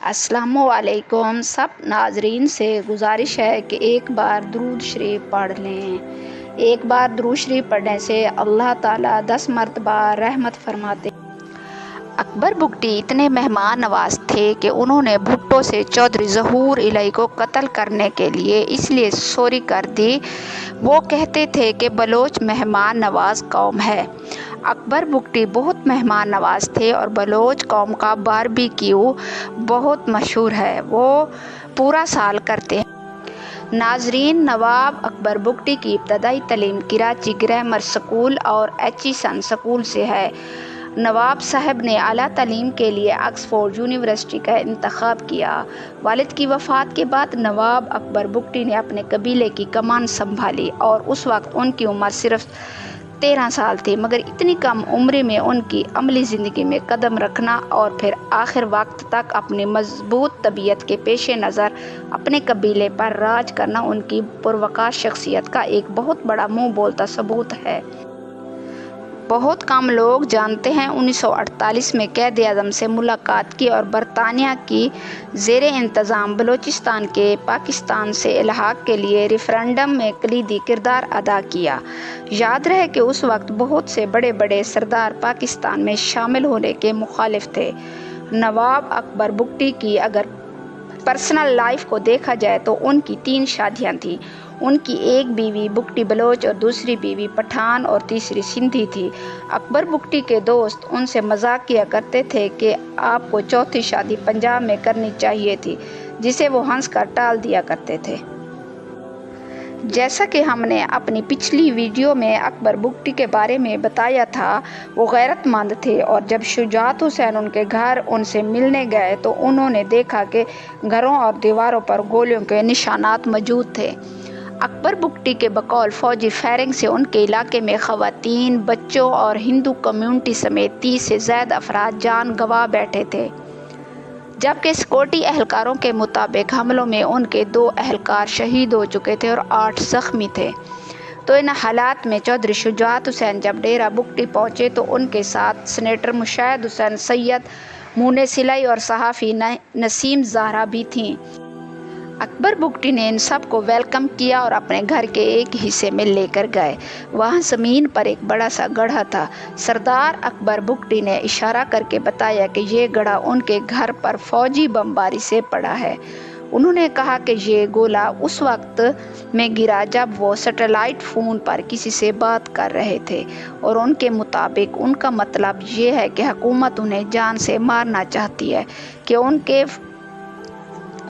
अस्सलामुअलैकुम। सब नाजरीन से गुजारिश है कि एक बार दुरूद शरीफ पढ़ लें। एक बार दुरूद शरीफ पढ़ने से अल्लाह ताला 10 मरतबा रहमत फरमाते। अकबर बुगटी इतने मेहमान नवाज थे कि उन्होंने भुट्टो से चौधरी ज़हूर इलाही को कत्ल करने के लिए इसलिए सॉरी कर दी। वो कहते थे कि बलोच मेहमान नवाज कौम है। अकबर बुगटी बहुत मेहमान नवाज थे और बलोच कौम का बारबेक्यू बहुत मशहूर है, वो पूरा साल करते हैं। नाजरीन, नवाब अकबर बुगटी की इब्तदाई तालीम कराची ग्रामर स्कूल और एचिसन स्कूल से है। नवाब साहब ने आला तालीम के लिए ऑक्सफोर्ड यूनिवर्सिटी का इंतखाब किया। वालिद की वफ़ात के बाद नवाब अकबर बुगटी ने अपने कबीले की कमान संभाली और उस वक्त उनकी उम्र सिर्फ 13 साल थी, मगर इतनी कम उम्र में उनकी अमली ज़िंदगी में कदम रखना और फिर आखिर वक्त तक अपनी मजबूत तबीयत के पेश नज़र अपने कबीले पर राज करना उनकी पुरवकार शख्सियत का एक बहुत बड़ा मुँह बोलता सबूत है। बहुत कम लोग जानते हैं 1948 में कैद आज़म से मुलाकात की और बरतानिया की ज़ेर इंतज़ाम बलूचिस्तान के पाकिस्तान से इल्हाक के लिए रेफरेंडम में कलीदी किरदार अदा किया। याद रहे कि उस वक्त बहुत से बड़े बड़े सरदार पाकिस्तान में शामिल होने के मुखालिफ थे। नवाब अकबर बुगटी की अगर पर्सनल लाइफ को देखा जाए तो उनकी 3 शादियां थीं। उनकी एक बीवी बुगटी बलोच और दूसरी बीवी पठान और तीसरी सिंधी थी। अकबर बुगटी के दोस्त उनसे मजाक किया करते थे कि आपको चौथी शादी पंजाब में करनी चाहिए थी, जिसे वो हंसकर टाल दिया करते थे। जैसा कि हमने अपनी पिछली वीडियो में अकबर बुगटी के बारे में बताया था, वो गैरतमंद थे और जब शुजात हुसैन उनके घर उनसे मिलने गए तो उन्होंने देखा कि घरों और दीवारों पर गोलियों के निशानात मौजूद थे। अकबर बुगटी के बकौल फौजी फायरिंग से उनके इलाके में ख़वातीन, बच्चों और हिंदू कम्युनिटी समेत 30 से ज़्यादा अफराद जान गंवा बैठे थे, जबकि सिक्योरिटी एहलकारों के मुताबिक हमलों में उनके 2 एहलकार शहीद हो चुके थे और 8 ज़ख्मी थे। तो इन हालात में चौधरी शुजात हुसैन जब डेरा बुगटी पहुँचे तो उनके साथ सेनेटर मुशाहिद हुसैन, सैयद मुने सिलाई और सहाफ़ी नसीम ज़हरा भी थीं। अकबर बुगटी ने इन सब को वेलकम किया और अपने घर के एक हिस्से में लेकर गए। वहाँ ज़मीन पर एक बड़ा सा गड्ढा था। सरदार अकबर बुगटी ने इशारा करके बताया कि ये गड्ढा उनके घर पर फौजी बमबारी से पड़ा है। उन्होंने कहा कि ये गोला उस वक्त में गिरा जब वो सैटेलाइट फ़ोन पर किसी से बात कर रहे थे और उनके मुताबिक उनका मतलब ये है कि हुकूमत उन्हें जान से मारना चाहती है कि उनके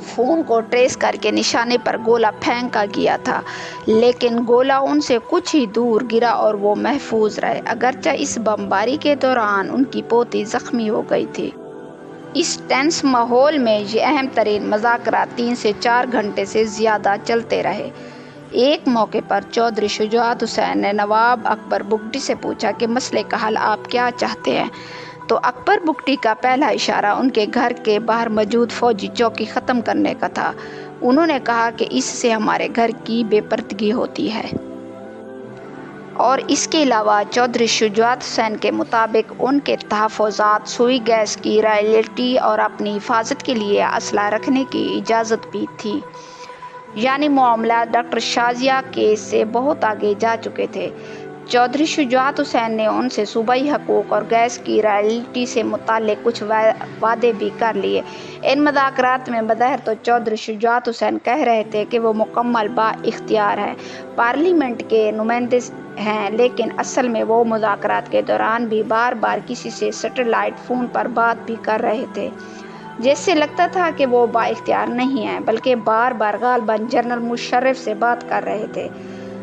फ़ोन को ट्रेस करके निशाने पर गोला फेंका गया था, लेकिन गोला उनसे कुछ ही दूर गिरा और वो महफूज रहे, अगरचे इस बमबारी के दौरान उनकी पोती ज़ख्मी हो गई थी। इस टेंस माहौल में ये अहम तरीन मुज़ाकरात 3 से 4 घंटे से ज़्यादा चलते रहे। एक मौके पर चौधरी शुजात हुसैन ने नवाब अकबर बुगटी से पूछा कि मसले का हल आप क्या चाहते हैं। तो अकबर बुगटी का पहला इशारा उनके घर के बाहर मौजूद फौजी चौकी ख़त्म करने का था। उन्होंने कहा कि इससे हमारे घर की बेपर्दगी होती है और इसके अलावा चौधरी शुजात हुसैन के मुताबिक उनके तहफ़्फ़ुज़ात, सुई गैस की रॉयल्टी और अपनी हिफाजत के लिए असला रखने की इजाज़त भी थी। यानी मामला डॉक्टर शाजिया केस से बहुत आगे जा चुके थे। चौधरी शुजात हुसैन ने उनसे सूबाई हकूक़ और गैस की रॉयल्टी से मुताल्लिक़ कुछ वादे भी कर लिए। इन मुज़ाकरात में बज़ाहिर तो चौधरी शुजात हुसैन कह रहे थे कि वो मुकम्मल बाइख्तियार हैं, पार्लियामेंट के नुमाइंदे हैं, लेकिन असल में वो मुज़ाकरात के दौरान भी बार बार किसी से सैटेलाइट फ़ोन पर बात भी कर रहे थे, जिससे लगता था कि वो बाइख्तियार नहीं हैं, बल्कि बार बार गालिबन जनरल मुशर्रफ से बात कर रहे थे।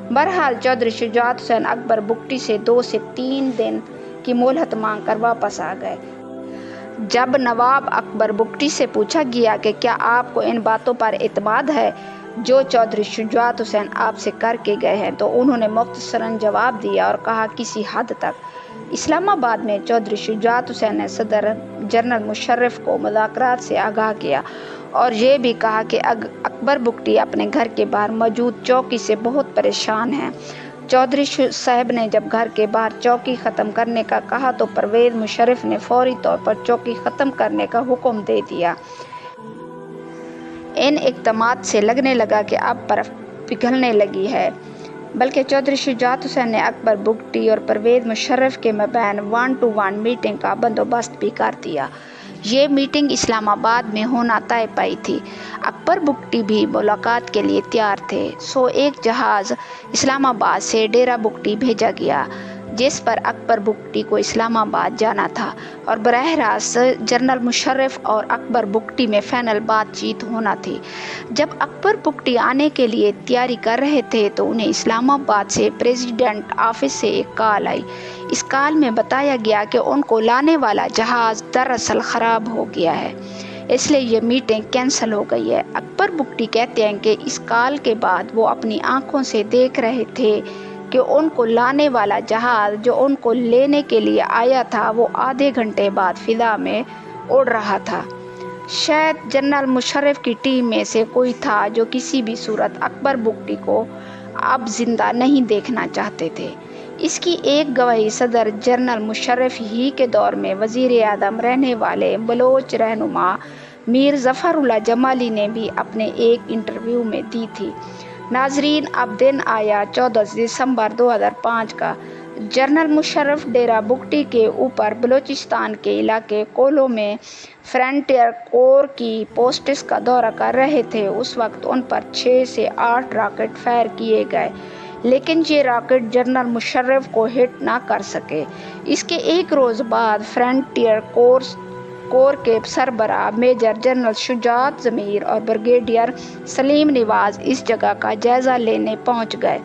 बहरहाल चौधरी शुजात हुसैन अकबर बुगटी से 2 से 3 दिन की मोहलत मांग कर वापस आ गए। जब नवाब अकबर बुगटी से पूछा गया कि क्या आपको इन बातों पर एतमाद है जो चौधरी शुजात हुसैन आपसे करके गए हैं, तो उन्होंने मुख्तसरन जवाब दिया और कहा किसी हद तक। इस्लामाबाद में चौधरी शुजात हुसैन ने सदर जनरल मुशर्रफ को मुज़ाकरात से आगाह किया और ये भी कहा कि अकबर बुगटी अपने घर के बाहर मौजूद चौकी से बहुत परेशान हैं। चौधरी साहब ने जब घर के बाहर चौकी ख़त्म करने का कहा तो परवेज़ मुशर्रफ ने फौरी तौर पर चौकी ख़त्म करने का हुक्म दे दिया। ان اقدامات سے لگنے لگا کہ اب برف پگھلنے لگی ہے، بلکہ چودھری شجاعت حسین نے اکبر بگٹی اور پرویز مشرف کے مابین 1 to 1 میٹنگ کا بندوبست بھی کر دیا۔ یہ میٹنگ اسلام آباد میں ہونا طے پائی تھی۔ اکبر بگٹی بھی ملاقات کے لیے تیار تھے، سو ایک جہاز اسلام آباد سے ڈیرہ بگٹی بھیجا گیا، جس پر اکبر بگٹی کو اسلام آباد جانا تھا اور براہ راست جنرل مشرف اور اکبر بگٹی میں فائنل بات چیت ہونا تھی۔ جب اکبر بگٹی آنے کے لیے تیاری کر رہے تھے تو انہیں اسلام آباد سے پریزیڈنٹ آفس سے ایک کال آئی۔ اس کال میں بتایا گیا کہ ان کو لانے والا جہاز دراصل خراب ہو گیا ہے، اس لیے یہ میٹنگ کینسل ہو گئی ہے۔ اکبر بگٹی کہتے ہیں کہ اس کال کے بعد وہ اپنی آنکھوں سے دیکھ رہے تھے کہ ان کو لانے والا جہاز جو ان کو لینے کے لیے آیا تھا وہ آدھے گھنٹے بعد فضا میں اڑ رہا تھا۔ شاید جنرل مشرف کی ٹیم میں سے کوئی تھا جو کسی بھی صورت اکبر بگٹی کو اب زندہ نہیں دیکھنا چاہتے تھے۔ اس کی ایک گواہی صدر جنرل مشرف ہی کے دور میں وزیر اعظم رہنے والے بلوچ رہنما میر ظفر اللہ جمالی نے بھی اپنے ایک انٹرویو میں دی تھی۔ ناظرین، اب دن آیا 14 دسمبر 2005 کا۔ جنرل مشرف ڈیرہ بگٹی کے اوپر بلوچستان کے علاقے کولو میں فرنٹیئر کور کی پوسٹس کا دورہ کر رہے تھے۔ اس وقت ان پر 6 سے 8 راکٹ فائر کیے گئے، لیکن یہ راکٹ جنرل مشرف کو ہٹ نہ کر سکے۔ اس کے ایک روز بعد فرنٹیئر کور کے سربراہ میجر جنرل شجاعت ضمیر اور بریگیڈیئر سلیم نواز اس جگہ کا جائزہ لینے پہنچ گئے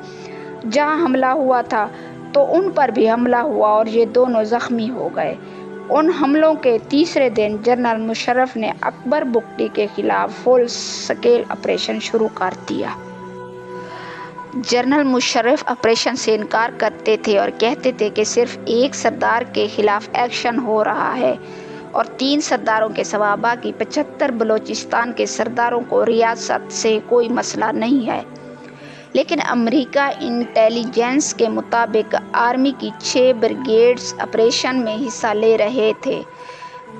جہاں حملہ ہوا تھا، تو ان پر بھی حملہ ہوا اور یہ دونوں زخمی ہو گئے۔ ان حملوں کے تیسرے دن جنرل مشرف نے اکبر بگٹی کے خلاف فل سکیل آپریشن شروع کر دیا۔ جنرل مشرف آپریشن سے انکار کرتے تھے اور کہتے تھے کہ صرف ایک سردار کے خلاف ایکشن ہو رہا ہے اور 3 سرداروں کے سوا باقی 75 بلوچستان کے سرداروں کو ریاست سے کوئی مسئلہ نہیں ہے۔ لیکن امریکہ انٹیلی جنس کے مطابق آرمی کی 6 بریگیڈز آپریشن میں حصہ لے رہے تھے۔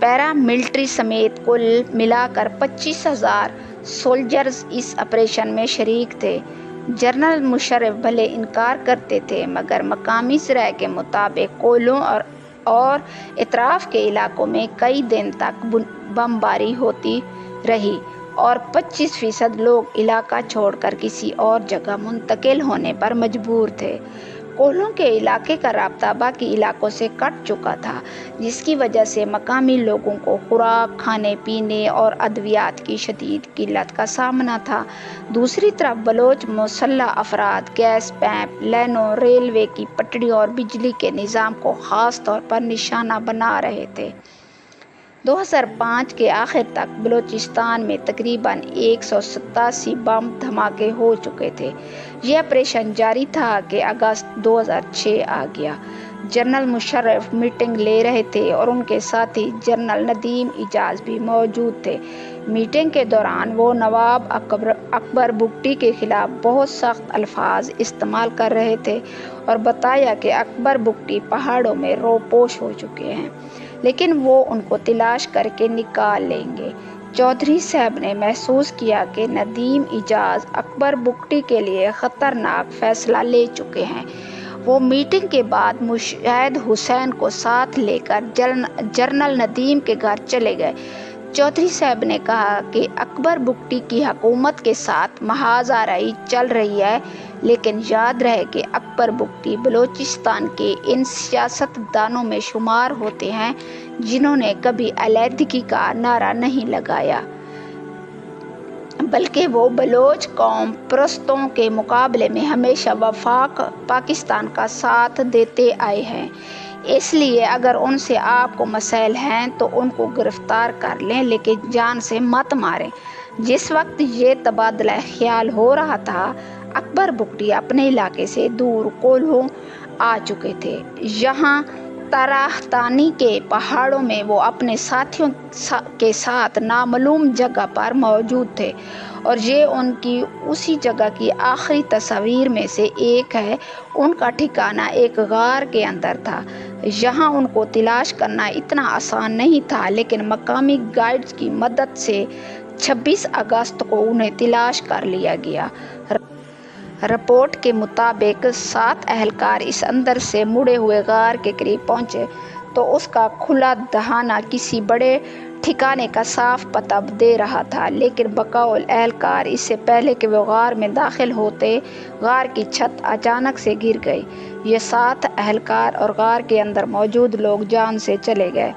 پیرا ملٹری سمیت کل ملا کر 25,000 سولجرز اس آپریشن میں شریک تھے۔ جنرل مشرف بھلے انکار کرتے تھے، مگر مقامی ذرائع کے مطابق کولو اور اطراف کے علاقوں میں کئی دن تک بمباری ہوتی رہی اور 25% لوگ علاقہ چھوڑ کر کسی اور جگہ منتقل ہونے پر مجبور تھے۔ کولو کے علاقے کا رابطہ باقی علاقوں سے کٹ چکا تھا، جس کی وجہ سے مقامی لوگوں کو خوراک، کھانے پینے اور ادویات کی شدید قلت کا سامنا تھا۔ دوسری طرف بلوچ مسلح افراد گیس پائپ لائنوں، ریلوے کی پٹڑیوں اور بجلی کے نظام کو خاص طور پر نشانہ بنا رہے تھے۔ 2005 کے آخر تک بلوچستان میں تقریباً 187 بم دھماکے ہو چکے تھے۔ یہ آپریشن جاری تھا کہ اگست 2006 آ گیا۔ جنرل مشرف میٹنگ لے رہے تھے اور ان کے ساتھی جنرل ندیم اعجاز بھی موجود تھے۔ میٹنگ کے دوران وہ نواب اکبر بگٹی کے خلاف بہت سخت الفاظ استعمال کر رہے تھے اور بتایا کہ اکبر بگٹی پہاڑوں میں روپوش ہو چکے ہیں، لیکن وہ ان کو تلاش کر کے نکال لیں گے۔ چودھری صاحب نے محسوس کیا کہ ندیم اعجاز اکبر بگٹی کے لیے خطرناک فیصلہ لے چکے ہیں۔ وہ میٹنگ کے بعد مشاہد حسین کو ساتھ لے کر جنرل ندیم کے گھر چلے گئے۔ چودھری صاحب نے کہا کہ اکبر بگٹی کی حکومت کے ساتھ محاذ آرائی چل رہی ہے، لیکن یاد رہے کہ اکبر بگٹی بلوچستان کے ان سیاست دانوں میں شمار ہوتے ہیں جنہوں نے کبھی علیحدگی کا نعرہ نہیں لگایا، بلکہ وہ بلوچ قوم پرستوں کے مقابلے میں ہمیشہ وفاق پاکستان کا ساتھ دیتے آئے ہیں۔ اس لیے اگر ان سے آپ کو مسائل ہیں تو ان کو گرفتار کر لیں، لیکن جان سے مت ماریں۔ جس وقت یہ تبادلہ خیال ہو رہا تھا، اکبر بگٹی اپنے علاقے سے دور کولو آ چکے تھے۔ یہاں ताराहतानी के पहाड़ों में वो अपने साथियों के साथ नामालूम जगह पर मौजूद थे और ये उनकी उसी जगह की आखिरी तस्वीर में से एक है। उनका ठिकाना एक गार के अंदर था। यहाँ उनको तलाश करना इतना आसान नहीं था, लेकिन मकामी गाइड्स की मदद से 26 अगस्त को उन्हें तलाश कर लिया गया। रिपोर्ट के मुताबिक 7 अहलकार इस अंदर से मुड़े हुए गार के करीब पहुंचे तो उसका खुला दहाना किसी बड़े ठिकाने का साफ पता दे रहा था, लेकिन बकौल अहलकार इससे पहले कि वो गार में दाखिल होते गार की छत अचानक से गिर गई। ये 7 अहलकार और गार के अंदर मौजूद लोग जान से चले गए।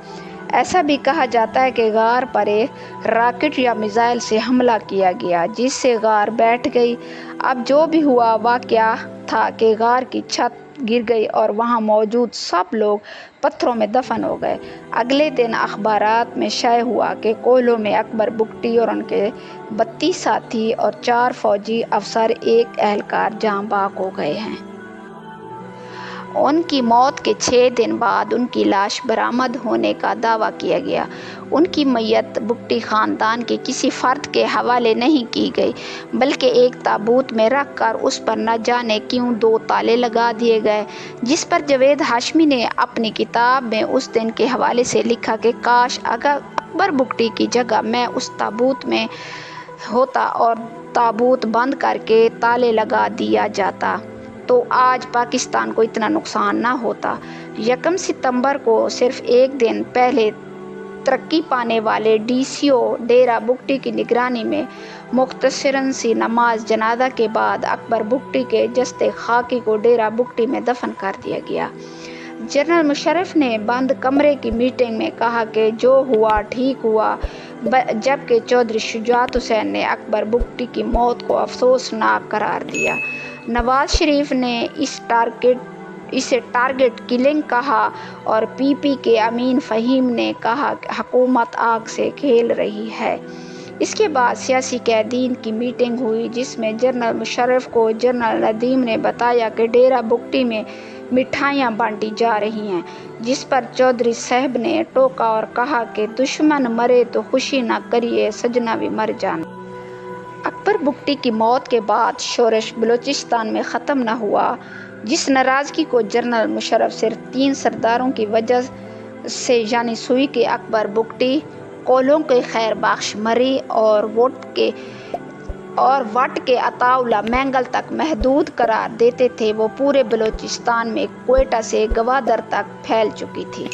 ऐसा भी कहा जाता है कि गार पर एक रॉकेट या मिसाइल से हमला किया गया जिससे गार बैठ गई। अब जो भी हुआ वाकया था कि गार की छत गिर गई और वहां मौजूद सब लोग पत्थरों में दफन हो गए। अगले दिन अखबारात में शाये हुआ कि कोयलों में अकबर बुगटी और उनके 32 साथी और 4 फौजी अफसर एक अहलकार जाँ बाग हो गए हैं। उनकी मौत के 6 दिन बाद उनकी लाश बरामद होने का दावा किया गया। उनकी मैयत बुगटी ख़ानदान के किसी फ़र्द के हवाले नहीं की गई, बल्कि एक ताबूत में रख कर उस पर न जाने क्यों 2 ताले लगा दिए गए, जिस पर जावेद हाशमी ने अपनी किताब में उस दिन के हवाले से लिखा कि काश अगर अकबर बुगटी की जगह मैं उस ताबूत में होता और ताबूत बंद करके ताले लगा दिया जाता तो आज पाकिस्तान को इतना नुकसान ना होता। 1 सितंबर को सिर्फ एक दिन पहले तरक्की पाने वाले DCO डेरा बुगटी की निगरानी में मुख्तसरन सी नमाज जनाजा के बाद अकबर बुगटी के जस्ते खाकी को डेरा बुगटी में दफन कर दिया गया। जनरल मुशर्रफ ने बंद कमरे की मीटिंग में कहा कि जो हुआ ठीक हुआ, जबकि चौधरी शुजात हुसैन ने अकबर बुगटी की मौत को अफसोसनाक करार दिया। नवाज शरीफ ने इसे टारगेट किलिंग कहा और PP के अमीन फ़हीम ने कहा कि हुकूमत आग से खेल रही है। इसके बाद सियासी कैदीन की मीटिंग हुई जिसमें जनरल मुशर्रफ को जनरल नदीम ने बताया कि डेरा बुगटी में मिठाइयाँ बांटी जा रही हैं, जिस पर चौधरी साहब ने टोका और कहा कि दुश्मन मरे तो खुशी न करिए, सजना भी मर जाना। अकबर बुगटी की मौत के बाद शोरश बलूचिस्तान में ख़त्म न हुआ, जिस नाराज़गी को जनरल मुशर्रफ सिर्फ 3 सरदारों की वजह से यानी सुई के अकबर बुगटी, कोलों के खैर बख्श मरी और वट के अताउल्ला मैंगल तक महदूद करार देते थे, वो पूरे बलूचिस्तान में क्वेटा से गवादर तक फैल चुकी थी।